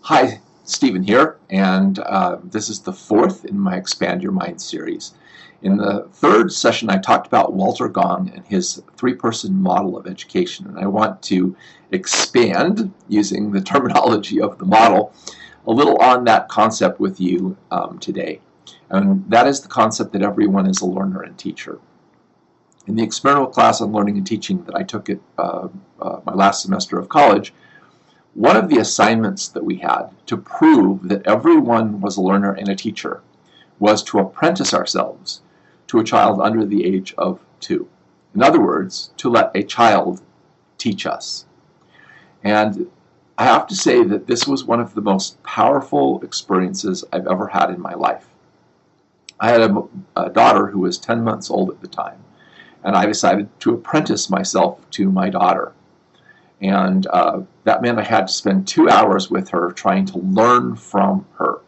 Hi, Stephen here, and this is the fourth in my Expand Your Mind series. In the third session, I talked about Walter Gong and his three-person model of education, and I want to expand, using the terminology of the model, a little on that concept with you today. And that is the concept that everyone is a learner and teacher. In the experimental class on learning and teaching that I took at my last semester of college, one of the assignments that we had to prove that everyone was a learner and a teacher was to apprentice ourselves to a child under the age of 2. In other words, to let a child teach us. And I have to say that this was one of the most powerful experiences I've ever had in my life. I had a daughter who was 10 months old at the time, and I decided to apprentice myself to my daughter. And that meant I had to spend 2 hours with her trying to learn from her.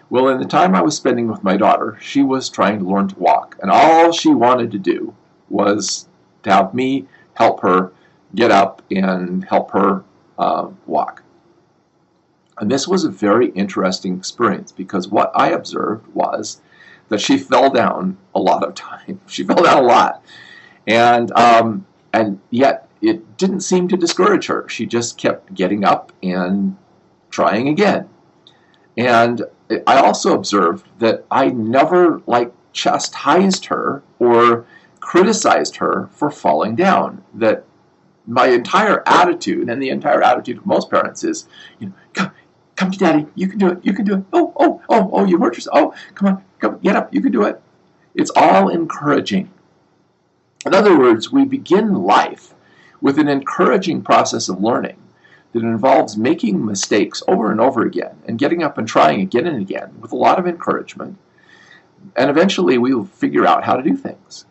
Well, in the time I was spending with my daughter, she was trying to learn to walk. And all she wanted to do was to have me help her get up and help her walk. And this was a very interesting experience because what I observed was that she fell down a lot of times. She fell down a lot. And yet, it didn't seem to discourage her. She just kept getting up and trying again. And I also observed that I never chastised her or criticized her for falling down. That my entire attitude, and the entire attitude of most parents, is, come to daddy, you can do it, you can do it. Oh, you hurt yourself. Oh, come on, get up, you can do it. It's all encouraging. In other words, we begin life with an encouraging process of learning that involves making mistakes over and over again and getting up and trying again and again with a lot of encouragement. And eventually we will figure out how to do things.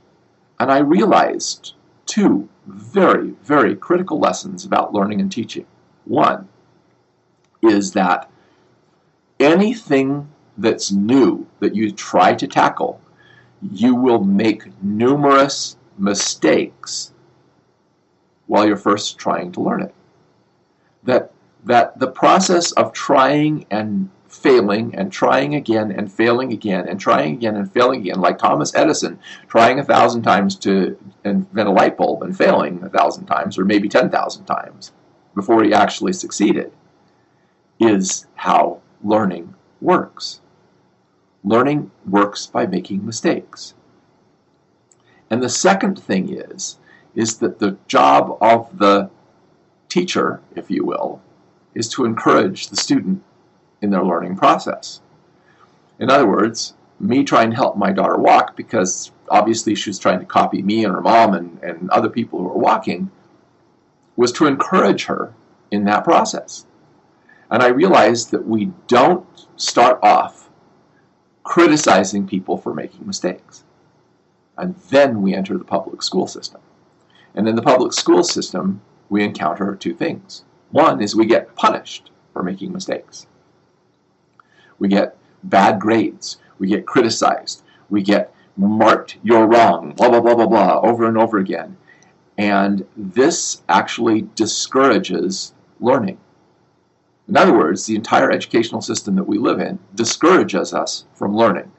And I realized 2 very, very critical lessons about learning and teaching. One is that anything that's new that you try to tackle, you will make numerous mistakes while you're first trying to learn it. That the process of trying and failing and trying again and failing again and trying again and failing again, like Thomas Edison trying 1,000 times to invent a light bulb and failing 1,000 times or maybe 10,000 times before he actually succeeded, is how learning works. Learning works by making mistakes. And the second thing is that the job of the teacher, if you will, is to encourage the student in their learning process. In other words, me trying to help my daughter walk, because obviously she was trying to copy me and her mom and other people who were walking, was to encourage her in that process. And I realized that we don't start off criticizing people for making mistakes. And then we enter the public school system. And in the public school system, we encounter 2 things. One is we get punished for making mistakes. We get bad grades. We get criticized. We get marked, you're wrong, blah, blah, blah, blah, blah, over and over again. And this actually discourages learning. In other words, the entire educational system that we live in discourages us from learning.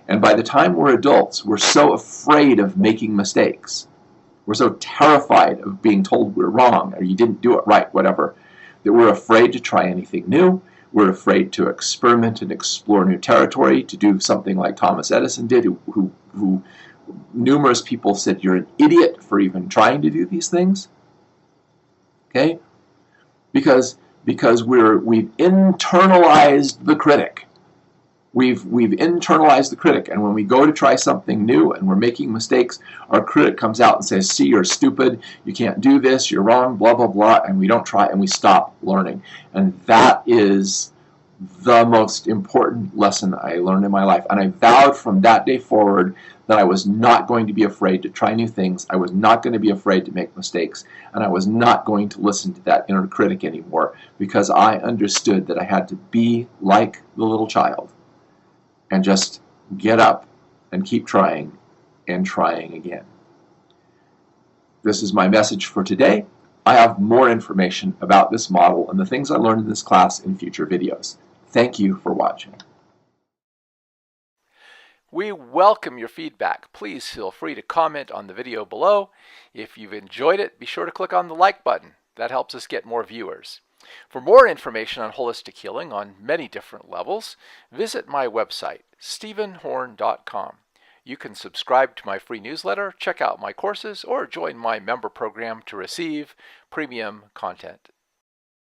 And by the time we're adults, we're so afraid of making mistakes. We're so terrified of being told we're wrong or you didn't do it right, whatever, that we're afraid to try anything new. We're afraid to experiment and explore new territory, to do something like Thomas Edison did, who numerous people said you're an idiot for even trying to do these things. Okay? Because we've internalized the critic. We've internalized the critic, and when we go to try something new and we're making mistakes, our critic comes out and says, see, you're stupid, you can't do this, you're wrong, blah, blah, blah, and we don't try and we stop learning. And that is the most important lesson I learned in my life. And I vowed from that day forward that I was not going to be afraid to try new things, I was not going to be afraid to make mistakes, and I was not going to listen to that inner critic anymore, because I understood that I had to be like the little child and just get up and keep trying and trying again. This is my message for today. I have more information about this model and the things I learned in this class in future videos. Thank you for watching. We welcome your feedback. Please feel free to comment on the video below. If you've enjoyed it, be sure to click on the like button. That helps us get more viewers. For more information on holistic healing on many different levels, visit my website, stephenhorn.com. You can subscribe to my free newsletter, check out my courses, or join my member program to receive premium content.